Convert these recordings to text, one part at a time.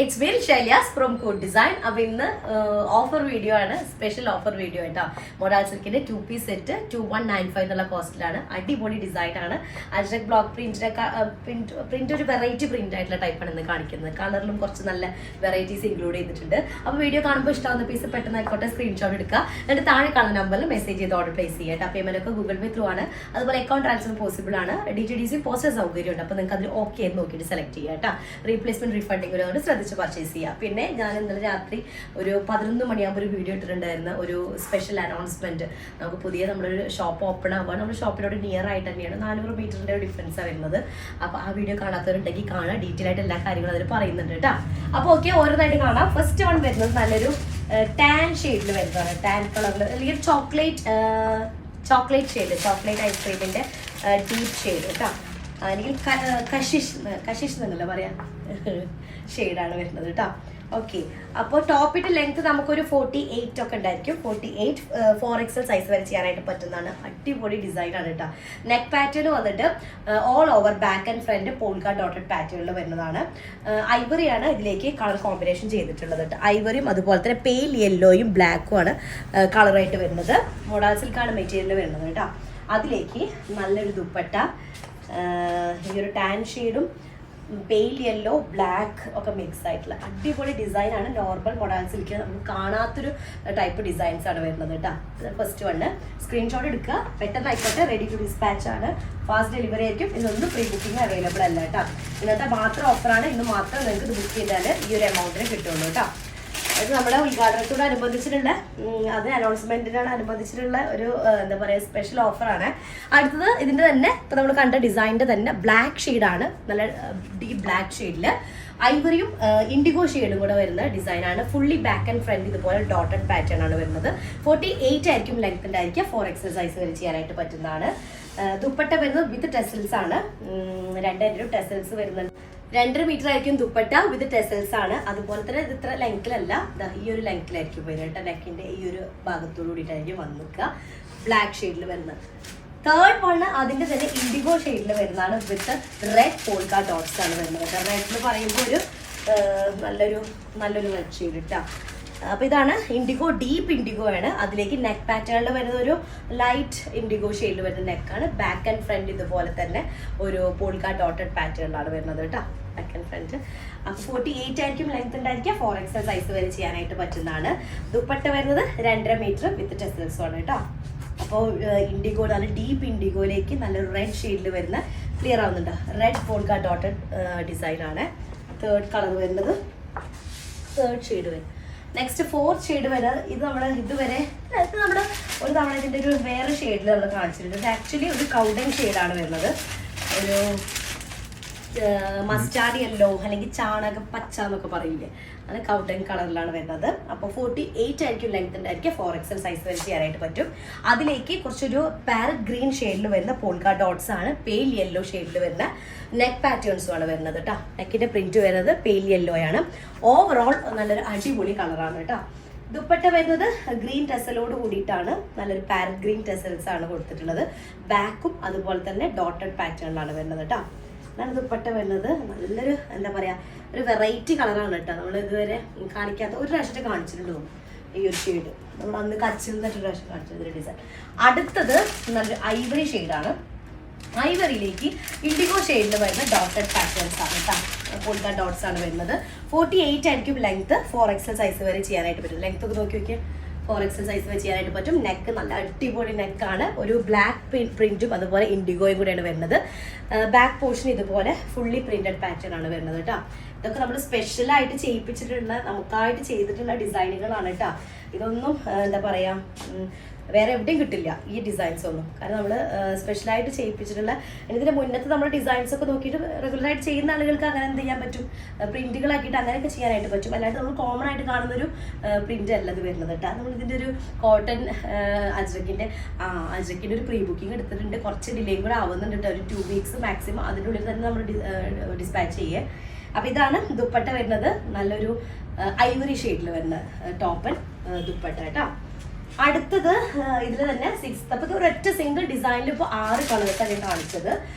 It's very Shailyas from Code Design. അപ്പോൾ ഇന്ന് offer video ആണ്, സ്പെഷ്യൽ ഓഫർ വീഡിയോ കേട്ടോ. മൊഡാൾ സിൽക്കിന്റെ 2-piece സെറ്റ് 2195 എന്നുള്ള കോസ്റ്റിലാണ്. അടിപൊളി ഡിസൈൻ ആണ്. അജ്രക് ബ്ലോക്ക് പ്രിന്റ് ഒരു വെറൈറ്റി പ്രിന്റ് ആയിട്ടുള്ള ടൈപ്പാണ് ഇന്ന് കാണിക്കുന്നത്. കളറിലും കുറച്ച് നല്ല വെറൈറ്റീസ് ഇൻക്ലൂഡ് ചെയ്തിട്ടുണ്ട്. അപ്പോൾ വീഡിയോ കാണുമ്പോൾ ഇഷ്ടമാവുന്ന പീസ് പെട്ടെന്ന് ആയിക്കോട്ടെ സ്ക്രീൻഷോട്ട് എടുക്കുക. എന്നിട്ട് താഴെ കാണുന്ന നമ്പറിൽ മെസ്സേജ് ചെയ്ത് ഓർഡർ പ്ലേസ് ചെയ്യുക കേട്ടോ. പേയ്മെന്റ് ഒക്കെ ഗൂഗിൾ പേ ത്രൂ ആണ്. അതുപോലെ അക്കൗണ്ട് ട്രാൻസ്ഫർ പോസിബിൾ ആണ്. DTDC പോസ്റ്റർ സൗകര്യമുണ്ട്. അപ്പോൾ നിങ്ങൾക്ക് അതിൽ ഓക്കെ എന്ന് നോക്കിയിട്ട് സെലക്ട് ചെയ്യുക കേട്ടോ. റീപ്ലേസ്മെന്റ് റീഫണ്ടിങ് ഒരു ശ്രദ്ധിച്ച് പർച്ചേസ് ചെയ്യുക. പിന്നെ ഞാൻ ഇന്നലെ രാത്രി ഒരു 11 മണിയാകുമ്പോൾ ഒരു വീഡിയോ ഇട്ടിട്ടുണ്ടായിരുന്നു, ഒരു സ്പെഷ്യൽ അനൗൺസ്മെന്റ്. നമുക്ക് പുതിയ നമ്മളൊരു ഷോപ്പ് ഓപ്പൺ ആവുക, നമ്മുടെ ഷോപ്പിനോട് നിയർ ആയിട്ട് തന്നെയാണ്, 400 മീറ്ററിന്റെ ഡിഫറൻസാണ് വരുന്നത്. അപ്പോൾ ആ വീഡിയോ കാണാത്തവരുണ്ടെങ്കിൽ കാണാം, ഡീറ്റെയിൽ ആയിട്ട് എല്ലാ കാര്യങ്ങളും അതിൽ പറയുന്നുണ്ട് കേട്ടോ. അപ്പോൾ ഓക്കെ, ഓരോന്നായിട്ട് കാണാം. ഫസ്റ്റ് വൺ വരുന്നത് നല്ലൊരു ടാൻ ഷെയ്ഡിൽ വരുന്നതാണ്. ടാൻ കളറിൽ അല്ലെങ്കിൽ ചോക്ലേറ്റ് ഷെയ്ഡ്, ചോക്ലേറ്റ് ഐസ്ക്രീമിന്റെ ഡീപ്പ് ഷെയ്ഡ് കേട്ടോ. അല്ലെങ്കിൽ കഷിഷ് എന്നല്ല പറയാ ഷെയ്ഡാണ് വരുന്നത് കേട്ടോ. ഓക്കെ, അപ്പോൾ ടോപ്പിന്റെ ലെങ്ത് നമുക്കൊരു 48 ഒക്കെ ഉണ്ടായിരിക്കും. 48 4XL സൈസ് വരെ ചെയ്യാനായിട്ട് പറ്റുന്നതാണ്. അടിപൊളി ഡിസൈൻ ആണ് കേട്ടോ. നെക്ക് പാറ്റേൺ വന്നിട്ട് all over back and front polka dotted പാറ്റേണിൽ വരുന്നതാണ്. ഐവറിയാണ് ഇതിലേക്ക് കളർ കോമ്പിനേഷൻ ചെയ്തിട്ടുള്ളത് കേട്ടോ. ഐവറിയും അതുപോലെ തന്നെ പെയിൽ യെല്ലോയും ബ്ലാക്കും ആണ് കളറായിട്ട് വരുന്നത്. മൊഡാൾ സിൽക്കാണ് മെറ്റീരിയൽ വരുന്നത് കേട്ടോ. അതിലേക്ക് നല്ലൊരു ദുപ്പട്ട, ഈ ഒരു ടാൻ ഷെയ്ഡും പെയിൽ യെല്ലോ ബ്ലാക്ക് ഒക്കെ മിക്സ് ആയിട്ടുള്ള അടിപൊളി ഡിസൈനാണ്. നോർമൽ മൊഡാൾ സിൽക്ക് നമുക്ക് കാണാത്തൊരു ടൈപ്പ് ഡിസൈൻസ് ആണ് വരുന്നത് കേട്ടോ. ഫസ്റ്റ് വണ് സ്ക്രീൻഷോട്ട് എടുക്കുക, പെട്ടെന്ന് ആയിക്കോട്ടെ. റെഡി ടു ഡിസ്പാച്ച് ആണ്, ഫാസ്റ്റ് ഡെലിവറി ആയിരിക്കും. ഇന്നൊന്നും പ്രീ ബുക്കിംഗ് അവൈലബിൾ അല്ല കേട്ടോ. ഇന്നത്തെ മാത്രം ഓഫറാണ്. ഇന്ന് മാത്രം നിങ്ങൾക്ക് ഇത് ബുക്ക് ചെയ്താൽ ഈ ഒരു എമൗണ്ടിന് കിട്ടുള്ളൂ കേട്ടോ. അത് നമ്മുടെ ഉദ്ഘാടനത്തോട് അനുബന്ധിച്ചിട്ടുള്ള, അത് അനൗൺസ്മെന്റിനോട് അനുബന്ധിച്ചിട്ടുള്ള ഒരു എന്താ പറയുക സ്പെഷ്യൽ ഓഫറാണ്. അടുത്തത് ഇതിന്റെ തന്നെ ഇപ്പൊ നമ്മൾ കണ്ട ഡിസൈനിന്റെ തന്നെ ബ്ലാക്ക് ഷെയ്ഡാണ്, നല്ല ഡീപ് ബ്ലാക്ക് ഷെയ്ഡില് ഐവറിയും ഇൻഡിഗോ ഷെയ്ഡും കൂടെ വരുന്ന ഡിസൈനാണ്. ഫുള്ളി ബാക്ക് ആൻഡ് ഫ്രണ്ട് ഇതുപോലെ ഡോട്ടഡ് പാറ്റേൺ ആണ് വരുന്നത്. 48 ആയിരിക്കും ലെങ്ത് ഉണ്ടായിരിക്കുക. 4XL സൈസ് വരെ ചെയ്യാനായിട്ട് പറ്റുന്നതാണ്. ദുപ്പട്ട വരുന്നത് വിത്ത് ടെസൽസ് ആണ്. 2 ടെസൽസ് വരുന്നുണ്ട്. 2.5 മീറ്റർ ആയിരിക്കും ദുപ്പട്ട വിത്ത് ടെസൽസ് ആണ്. അതുപോലെ തന്നെ ഇത് ഇത്ര ലെങ്ത്തിലല്ല, ഈ ഒരു ലെങ്ത്തിലായിരിക്കും വരുന്നത്. നെക്കിന്റെ ഈ ഒരു ഭാഗത്തോടു കൂടിയിട്ടായിരിക്കും വന്ന് നിൽക്കുക. ബ്ലാക്ക് ഷെയ്ഡിൽ വരുന്നത്. തേർഡ് വൺ അതിന്റെ തന്നെ ഇൻഡിഗോ ഷെയ്ഡിൽ വരുന്നതാണ് വിത്ത് റെഡ് പോൾക്ക ഡോട്ട്സ് ആണ് വരുന്നത്. റെഡ് എന്ന് പറയുമ്പോൾ ഒരു നല്ലൊരു റെഡ് ഷെയ്ഡ് ഇട്ടാ. അപ്പൊ ഇതാണ് ഇൻഡിഗോ, ഡീപ്പ് ഇൻഡിഗോ ആണ്. അതിലേക്ക് നെക്ക് പാറ്റേണിൽ വരുന്ന ഒരു ലൈറ്റ് ഇൻഡിഗോ ഷെയ്ഡിൽ വരുന്ന നെക്കാണ്. ബാക്ക് ആൻഡ് ഫ്രണ്ട് ഇതുപോലെ തന്നെ ഒരു പോൾക്ക ഡോട്ടഡ് പാറ്റേണിലാണ് വരുന്നത് കേട്ടോ. Back and front. അപ്പൊ 48 ആയിരിക്കും ലെങ്ത് ഉണ്ടായിരിക്കുക. 4XL സൈസ് വരെ ചെയ്യാനായിട്ട് പറ്റുന്നതാണ്. ദുപ്പട്ട വരുന്നത് 2.5 മീറ്റർ വിത്ത് ടെസൽസും ആണ് കേട്ടോ. അപ്പോൾ ഇൻഡിഗോ, നല്ല ഡീപ്പ് ഇൻഡിഗോയിലേക്ക് നല്ലൊരു റെഡ് ഷെയ്ഡിൽ വരുന്ന, ക്ലിയർ ആവുന്നുണ്ട്, റെഡ് പോൾക്ക ഡോട്ടഡ് ഡിസൈൻ ആണ്. തേർഡ് കളർ വരുന്നത്, തേർഡ് ഷെയ്ഡ് വരും. നെക്സ്റ്റ് 4th ഷെയ്ഡ് വരുന്നത്, ഇത് നമ്മുടെ ഇതുവരെ നമ്മുടെ ഒരു തവണ ഇതിൻ്റെ ഒരു വേറെ ഷെയ്ഡിൽ നമ്മൾ കാണിച്ചിട്ടുണ്ട്. ഇത് ആക്ച്വലി ഒരു കൗഡൻ ഷെയ്ഡാണ് വരുന്നത്. ഒരു മസ്റ്റാർഡ് യെല്ലോ അല്ലെങ്കിൽ ചാണക പച്ച എന്നൊക്കെ പറയില്ലേ, അത് കൗഡൻ കളറിലാണ് വരുന്നത്. അപ്പോൾ 48 ആയിരിക്കും ലെങ്ത് ഉണ്ടായിരിക്കും. 4XL സൈസ് വരെ ചെയ്യാനായിട്ട് പറ്റും. അതിലേക്ക് കുറച്ചൊരു പാരറ്റ് ഗ്രീൻ ഷെയ്ഡിൽ വരുന്ന പോൾക്ക ഡോട്ട്സ് ആണ്. പെയിൽ യെല്ലോ ഷെയ്ഡിൽ വരുന്ന നെക്ക് പാറ്റേൺസും ആണ് വരുന്നത് കേട്ടോ. നെക്കിന്റെ പ്രിന്റ് വരുന്നത് പെയിൽ യെല്ലോ ആണ്. ഓവറോൾ നല്ലൊരു അടിപൊളി കളറാണ് കേട്ടോ. ദുപ്പട്ട വരുന്നത് ഗ്രീൻ ടെസലോട് കൂടിയിട്ടാണ്, നല്ലൊരു പാരറ്റ് ഗ്രീൻ ടെസൽസ് ആണ് കൊടുത്തിട്ടുള്ളത്. ബാക്കും അതുപോലെ തന്നെ ഡോട്ടഡ് പാറ്റേണിലാണ് വരുന്നത് കേട്ടോ. അതാണ് ദുപ്പട്ട വരുന്നത്. നല്ലൊരു എന്താ പറയാ, ഒരു വെറൈറ്റി കളറാണ് കേട്ടോ. നമ്മൾ ഇതുവരെ കാണിക്കാത്ത ഒരു പ്രാവശ്യത്തെ കാണിച്ചിട്ടുണ്ടോ ഈ ഒരു ഷെയ്ഡ്. നമ്മൾ അന്ന് കച്ചിൽ നിന്നിട്ട് പ്രാവശ്യം കാണിച്ചത് ഡിസൈൻ. അടുത്തത് നല്ലൊരു ഐവറി ഷെയ്ഡാണ്. ഐവറിയിലേക്ക് ഇൻഡിഗോ ഷെയ്ഡിൽ വരുന്ന ഡോട്ടഡ് പാറ്റേൺസ് ആണ് കേട്ടോ. പോൾക്ക ഡോട്ട്സ് ആണ് വരുന്നത്. 48 ആയിരിക്കും ലെങ്ത്. 4XL സൈസ് വരെ ചെയ്യാനായിട്ട് പറ്റും. ലെങ്ത് ഒക്കെ നോക്കി നോക്കിയാൽ 4XL സൈസ് വരെ ചെയ്യാനായിട്ട് പറ്റും. നെക്ക് നല്ല അടിപൊളി നെക്കാണ്. ഒരു ബ്ലാക്ക് പ്രിന്റും അതുപോലെ ഇൻഡിഗോയും കൂടെയാണ് വരുന്നത്. ബാക്ക് പോർഷൻ ഇതുപോലെ ഫുള്ളി പ്രിന്റഡ് പാറ്റേൺ ആണ് വരുന്നത് കേട്ടോ. ഇതൊക്കെ നമ്മൾ സ്പെഷ്യലായിട്ട് ചെയ്യിപ്പിച്ചിട്ടുള്ള, നമുക്കായിട്ട് ചെയ്തിട്ടുള്ള ഡിസൈനുകളാണ് കേട്ടോ. ഇതൊന്നും എന്താ പറയാ, വേറെ എവിടെയും കിട്ടില്ല ഈ ഡിസൈൻസ് ഒന്നും. കാരണം നമ്മൾ സ്പെഷ്യലായിട്ട് ചെയ്യിപ്പിച്ചിട്ടുള്ള, ഇതിന്റെ മുന്നത്തെ നമ്മുടെ ഡിസൈൻസ് ഒക്കെ നോക്കിയിട്ട് റെഗുലറായിട്ട് ചെയ്യുന്ന ആളുകൾക്ക് അങ്ങനെ എന്ത് ചെയ്യാൻ പറ്റും, പ്രിന്റുകളാക്കിയിട്ട് അങ്ങനെയൊക്കെ ചെയ്യാനായിട്ട് പറ്റും. അല്ലാണ്ട് നമ്മൾ കോമൺ ആയിട്ട് കാണുന്നൊരു പ്രിന്റ് അല്ല ഇത് വരുന്നത് കേട്ടോ. നമ്മൾ ഇതിന്റെ ഒരു കോട്ടൺ അജ്രക്കിന്റെ ഒരു പ്രീ ബുക്കിംഗ് എടുത്തിട്ടുണ്ട്. കുറച്ച് ഡിലേയും കൂടെ ആവുന്നുണ്ട് കേട്ടോ. ഒരു 2 വീക്സ് മാക്സിമം അതിൻ്റെ ഉള്ളിൽ തന്നെ നമ്മൾ ഡിസ്പാച്ച് ചെയ്യേ. അപ്പൊ ഇതാണ് ദുപ്പട്ട വരുന്നത്. നല്ലൊരു ഐവറി ഷെയ്ഡിൽ വരുന്ന ടോപ്പൻ ദുപ്പട്ട കേട്ടോ. അടുത്തത് ഇതിൽ തന്നെ 6th. അപ്പൊ ഒരൊറ്റ സിംഗിൾ ഡിസൈനിൽ ഇപ്പോൾ 6 കളേഴ്സാണ് കാണിച്ചത്.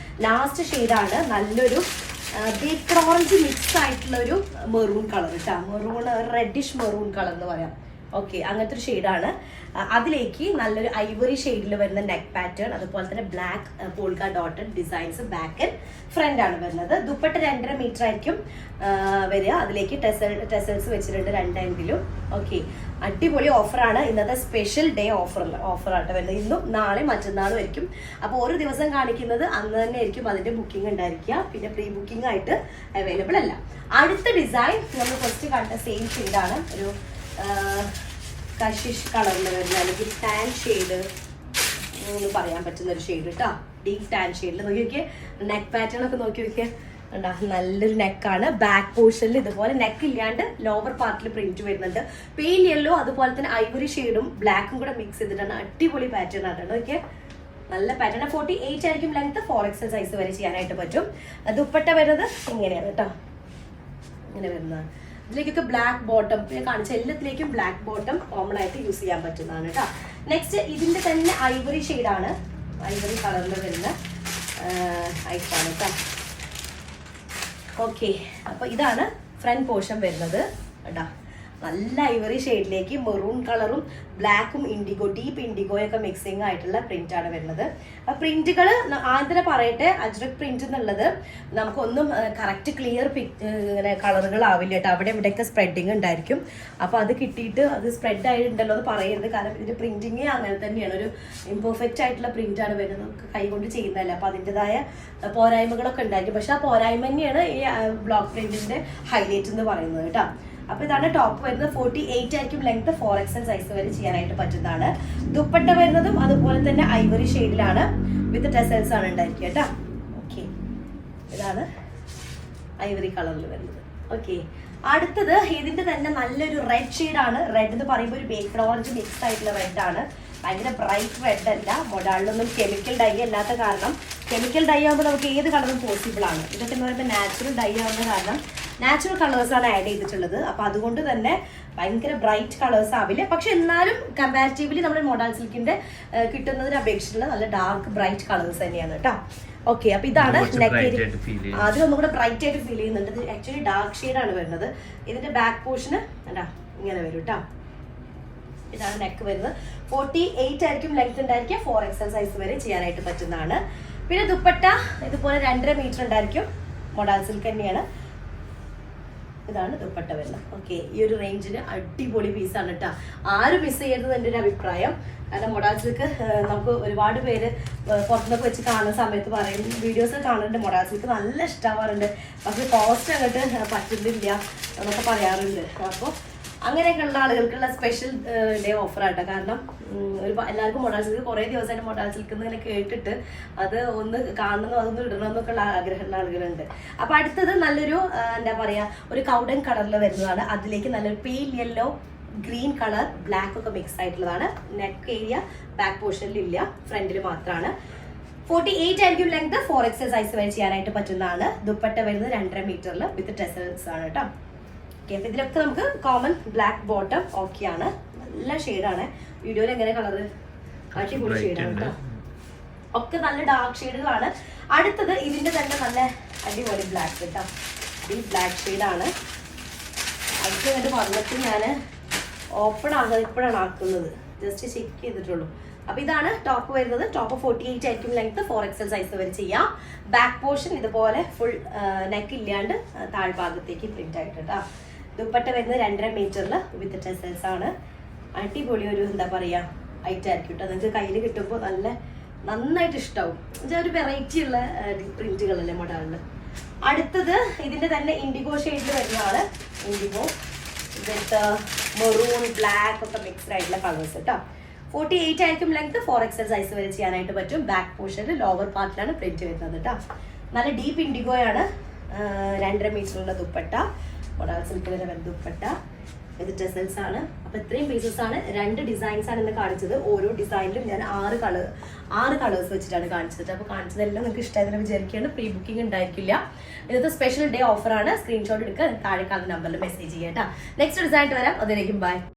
ലാസ്റ്റ് ഷെയ്ഡാണ് നല്ലൊരു ബേക്കർ ഓറഞ്ച് മിക്സ് ആയിട്ടുള്ള ഒരു മെറൂൺ കളർ കേട്ടോ, മെറൂൺ റെഡിഷ് മെറൂൺ കളർ എന്ന് പറയാം. ഓക്കെ, അങ്ങനത്തെ ഒരു ഷെയ്ഡാണ്. അതിലേക്ക് നല്ലൊരു ഐവറി ഷെയ്ഡിൽ വരുന്ന നെക്ക് പാറ്റേൺ, അതുപോലെ തന്നെ black polka dotted designs back and front ആണ് വരുന്നത്. ദുപ്പട്ട 2.5 മീറ്റർ ആയിരിക്കും വരിക. അതിലേക്ക് ടെസൽസ് വെച്ചിട്ടുണ്ട് 2 എൻഡിലും. ഓക്കെ, അടിപൊളി ഓഫറാണ്. ഇന്നത്തെ സ്പെഷ്യൽ ഡേ ഓഫറായിട്ട് വരുന്നത്. ഇന്നും നാളെ മറ്റന്നാളും ആയിരിക്കും. അപ്പോൾ ഒരു ദിവസം കാണിക്കുന്നത് അന്ന് തന്നെ ആയിരിക്കും അതിന്റെ ബുക്കിംഗ് ഉണ്ടായിരിക്കുക. പിന്നെ പ്രീ ബുക്കിംഗ് ആയിട്ട് അവൈലബിൾ അല്ല. അടുത്ത ഡിസൈൻ നമ്മൾ ഫസ്റ്റ് കണ്ട സെയിം ഷെയ്ഡാണ്, ഒരു കഷിഷ് കളറിൽ വരുന്ന അല്ലെങ്കിൽ ടാൻ ഷെയ്ഡ് എന്ന് പറയാൻ പറ്റുന്ന ഒരു ഷെയ്ഡ് കേട്ടോ. ഡീപ് ടാൻ ഷെയ്ഡിൽ നോക്കി നോക്കിയേ, നെക്ക് പാറ്റേൺ ഒക്കെ നോക്കി നോക്കിയേ, ഉണ്ടാ നല്ലൊരു നെക്കാണ്. ബാക്ക് പോർഷനിൽ ഇതുപോലെ നെക്ക് ഇല്ലാണ്ട് ലോവർ പാർട്ടിൽ പ്രിന്റ് വരുന്നുണ്ട്. പെയിൽ യെല്ലോ അതുപോലെ തന്നെ ഐവറി ഷെയ്ഡും ബ്ലാക്കും കൂടെ മിക്സ് ചെയ്തിട്ടാണ്. അടിപൊളി പാറ്റേൺ ആണ് നോക്കിയേ, നല്ല പാറ്റേൺ. 48 ആയിരിക്കും ലെങ്ത്, 4XL സൈസ് വരെ ചെയ്യാനായിട്ട് പറ്റും. ദുപ്പട്ട വരുന്നത് ഇങ്ങനെയാണ് കേട്ടോ, ഇങ്ങനെ വരുന്നതാണ്. ഇതിലേക്കൊക്കെ ബ്ലാക്ക് ബോട്ടം, പിന്നെ കാണിച്ച എല്ലാത്തിലേക്കും ബ്ലാക്ക് ബോട്ടം കോമൺ ആയിട്ട് യൂസ് ചെയ്യാൻ പറ്റുന്നതാണ് കേട്ടോ. നെക്സ്റ്റ് ഇതിന്റെ തന്നെ ഐവറി ഷെയ്ഡാണ്, ഐവറി കളറിൽ വരുന്ന ഐറ്റാണ് കേട്ടോ. ഓക്കെ, അപ്പൊ ഇതാണ് ഫ്രണ്ട് പോർഷൻ വരുന്നത് കേട്ടോ. നല്ല ഐവറി ഷെയ്ഡിലേക്ക് മെറൂൺ കളറും ബ്ലാക്കും ഇൻഡിഗോ, ഡീപ്പ് ഇൻഡിഗോയൊക്കെ മിക്സിംഗ് ആയിട്ടുള്ള പ്രിന്റ് ആണ് വരുന്നത്. അപ്പൊ പ്രിന്റുകൾ ആദ്യം പറയട്ടെ, അജ്രക് പ്രിന്റ് എന്നുള്ളത് നമുക്കൊന്നും കറക്റ്റ് ക്ലിയർ ഇങ്ങനെ കളറുകളാവില്ല കേട്ടോ. അവിടെ ഇവിടെയൊക്കെ സ്പ്രെഡിങ് ഉണ്ടായിരിക്കും. അപ്പൊ അത് കിട്ടിയിട്ട് അത് സ്പ്രെഡ് ആയിട്ടുണ്ടല്ലോ എന്ന് പറയരുത്, കാരണം ഇതിന്റെ പ്രിന്റിങ് അങ്ങനെ തന്നെയാണ്. ഒരു ഇംപെർഫെക്റ്റ് ആയിട്ടുള്ള പ്രിന്റ് ആണ് വരുന്നത്, നമുക്ക് കൈകൊണ്ട് ചെയ്യുന്നതല്ല. അപ്പൊ അതിൻ്റെതായ പോരായ്മകളൊക്കെ ഉണ്ടായിരിക്കും. പക്ഷെ ആ പോരായ്മ തന്നെയാണ് ഈ ബ്ലോക്ക് പ്രിന്റിന്റെ ഹൈലൈറ്റ് എന്ന് പറയുന്നത് കേട്ടോ. അപ്പൊ ഇതാണ് ടോപ്പ് വരുന്നത്. 48 ആയിരിക്കും ലെങ്ത്, 4XL സൈസ് വരെ ചെയ്യാനായിട്ട് പറ്റുന്നതാണ്. ദുപ്പട്ട വരുന്നതും അതുപോലെ തന്നെ ഐവറി ഷെയ്ഡിലാണ്, വിത്ത് ടെസൽസ് ആണ് ഉണ്ടായിരിക്കുക കേട്ടോ. ഓക്കെ, ഇതാണ് ഐവറി കളറിൽ വരുന്നത്. ഓക്കെ, അടുത്തത് ഇതിന്റെ തന്നെ നല്ലൊരു റെഡ് ഷെയ്ഡാണ്. റെഡ് എന്ന് പറയുമ്പോൾ ഒരു ബേക്കർ ഓറഞ്ച് മിക്സ് ആയിട്ടുള്ള റെഡ് ആണ്. ഭയങ്കര ബ്രൈറ്റ് റെഡ് അല്ല. മൊഡാളിലൊന്നും കെമിക്കൽ ഡൈ അല്ലാത്ത കാരണം, കെമിക്കൽ ഡൈ ആകുമ്പോൾ നമുക്ക് ഏത് കളറും പോസിബിൾ ആണ്. ഇതൊക്കെ എന്ന് പറയുമ്പോൾ നാച്ചുറൽ ഡൈ ആവുന്ന കാരണം നാച്ചുറൽ കളേഴ്സാണ് ആഡ് ചെയ്തിട്ടുള്ളത്. അപ്പോൾ അതുകൊണ്ട് തന്നെ ഭയങ്കര ബ്രൈറ്റ് കളേഴ്സ് ആവില്ല. പക്ഷെ എന്നാലും കമ്പാരിറ്റീവ്ലി നമ്മുടെ മോഡൽ സിൽക്കിന്റെ കിട്ടുന്നതിന് അപേക്ഷിച്ചുള്ള നല്ല ഡാർക്ക് ബ്രൈറ്റ് കളേഴ്സ് തന്നെയാണ് കേട്ടോ. ഓക്കെ, അപ്പൊ ഇതാണ് നെക്ക്. അതിലൊന്നും കൂടെ ബ്രൈറ്റ് ആയിട്ട് ഫീൽ ചെയ്യുന്നുണ്ട്. ഇത് ആക്ച്വലി ഡാർക്ക് ഷെയ്ഡാണ് വരുന്നത്. ഇതിന്റെ ബാക്ക് പോർഷന് എന്താ ഇങ്ങനെ വരും കേട്ടോ. ഇതാണ് നെക്ക് വരുന്നത്. 48 ആയിരിക്കും ലെങ്ത് ഉണ്ടായിരിക്കുക, 4XL സൈസ് വരെ ചെയ്യാനായിട്ട് പറ്റുന്നതാണ്. പിന്നെ ദുപ്പട്ട ഇതുപോലെ 2.5 മീറ്റർ ഉണ്ടായിരിക്കും, മോഡൽ സിൽക്ക് തന്നെയാണ്. ഇതാണ് ദുപ്പട്ട വരുന്നത്. ഓക്കെ, ഈ ഒരു റേഞ്ചിന് അടിപൊളി പീസാണ് കേട്ടോ. ആരും മിസ് ചെയ്യരുത് എൻ്റെ ഒരു അഭിപ്രായം. കാരണം മൊഡാൾ സിൽക്ക് നമുക്ക് ഒരുപാട് പേര് പുറത്തുനിന്നൊക്കെ വെച്ച് കാണുന്ന സമയത്ത് പറയും, വീഡിയോസ് കാണുന്നുണ്ട്, മൊഡാൾ സിൽക്ക് നല്ല ഇഷ്ടമാവാറുണ്ട്, പക്ഷെ കോസ്റ്റ് അങ്ങോട്ട് പറ്റുന്നില്ല എന്നൊക്കെ പറയാറുണ്ട്. അപ്പോൾ അങ്ങനെയൊക്കെയുള്ള ആളുകൾക്കുള്ള സ്പെഷ്യൽ ഡേ ഓഫറാട്ടോ. കാരണം എല്ലാവർക്കും മൊഡാൾ സിൽക്ക് കുറേ ദിവസമായിട്ട് മൊഡാൾ സിൽക്ക് ഇങ്ങനെ കേട്ടിട്ട് അത് ഒന്ന് കാണണം, അതൊന്ന് ഇടണം എന്നൊക്കെ ഉള്ള ആഗ്രഹമുള്ള ആളുകളുണ്ട്. അപ്പൊ അടുത്തത് നല്ലൊരു എന്താ പറയാ, ഒരു കൗഡൻ കളറിൽ വരുന്നതാണ്. അതിലേക്ക് നല്ലൊരു pale yellow, green colour, black ഒക്കെ മിക്സ് ആയിട്ടുള്ളതാണ്. നെക്ക് ഏരിയ ബാക്ക് പോർഷനിൽ ഇല്ല, ഫ്രണ്ടിൽ മാത്രമാണ്. 48 ആയിരിക്കും ലെങ്ത്, 4XL സൈസ് വരെ ചെയ്യാനായിട്ട് പറ്റുന്നതാണ്. ദുപ്പട്ട വരുന്നത് 2.5 മീറ്ററിൽ വിത്ത് ടെസൽസ് ആണ് കേട്ടോ. അപ്പൊ ഇതിലൊക്കെ നമുക്ക് കോമൺ ബ്ലാക്ക് ബോട്ടം ഓക്കെയാണ്. നല്ല ഷെയ്ഡാണ്. വീഡിയോയിൽ എങ്ങനെ കളറ് അടിപൊളി ഷെയ്ഡാണ് കേട്ടോ. ഒക്കെ നല്ല ഡാർക്ക് ഷെയ്ഡുകളാണ്. അടുത്തത് ഇതിന്റെ തന്നെ നല്ല അടിപൊളി ബ്ലാക്ക് കേട്ടോ. ഈ ബ്ലാക്ക് ഷെയ്ഡാണ്. അടുത്ത് എന്നിട്ട് വന്നിട്ട് ഞാൻ ഓപ്പൺ ഇപ്പോഴാണ് ആക്കുന്നത്, ജസ്റ്റ് ചെക്ക് ചെയ്തിട്ടുള്ളൂ. അപ്പൊ ഇതാണ് ടോപ്പ് വരുന്നത്. ടോപ്പ് 48 ആയിരിക്കും ലെങ്ത്, 4XL സൈസ് വരെ ചെയ്യാം. ബാക്ക് പോർഷൻ ഇതുപോലെ ഫുൾ നെക്ക് ഇല്ലാണ്ട് താഴ്ഭാഗത്തേക്ക് പ്രിന്റ് ആയിട്ട് കേട്ടോ. ദുപ്പട്ട വരുന്നത് 2.5 മീറ്ററിൽ വിത്ത് ടെസൽസ് ആണ്. അടിപൊളി ഒരു എന്താ പറയാ ഐറ്റം ആയിരിക്കും കേട്ടോ. നിങ്ങൾക്ക് കയ്യിൽ കിട്ടുമ്പോൾ നന്നായിട്ട് ഇഷ്ടമാവും. ഒരു വെറൈറ്റി ഉള്ള പ്രിന്റുകളല്ലേ മോഡലിൽ. അടുത്തത് ഇതിന്റെ തന്നെ ഇൻഡിഗോ ഷെയ്ഡിൽ വരുന്നതാണ്. ഇൻഡിഗോ വിത്ത് മെറൂൺ, ബ്ലാക്ക് ഒക്കെ മിക്സ്ഡ് ആയിട്ടുള്ള കളേഴ്സ് കേട്ടോ. 48 ആയിരിക്കും ലെങ്ത്, 4XL സൈസ് വരെ ചെയ്യാനായിട്ട് പറ്റും. ബാക്ക് പോർഷനിൽ ലോവർ പാർട്ടിലാണ് പ്രിന്റ് വരുന്നത് കേട്ടോ. നല്ല ഡീപ്പ് ഇൻഡിഗോയാണ്. 2.5 മീറ്ററുള്ള ദുപ്പട്ട, മൊഡാൾ സിൽക്കിൽ വരുന്ന ദുപ്പട്ട, ഇത് ടെസൽസ് ആണ്. അപ്പൊ ഇത്രയും പീസസ് ആണ്. 2 ഡിസൈൻസ് ആണ് ഇന്ന് കാണിച്ചത്. ഓരോ ഡിസൈനിലും ഞാൻ 6 കളേഴ്സ് വെച്ചിട്ടാണ് കാണിച്ചത്. അപ്പൊ കാണിച്ചതെല്ലാം നിങ്ങൾക്ക് ഇഷ്ടമായതെന്ന് വിചാരിക്കുകയാണ്. പ്രീ ബുക്കിംഗ് ഉണ്ടായിരിക്കില്ല. ഇന്നത്തെ സ്പെഷ്യൽ ഡേ ഓഫറാണ്. സ്ക്രീൻഷോട്ട് എടുക്കുക, താഴെ കാണുന്ന നമ്പറിൽ മെസ്സേജ് ചെയ്യാം കേട്ടോ. നെക്സ്റ്റ് ഡിസൈൻ വരാം. അതിലേക്കും ബൈ.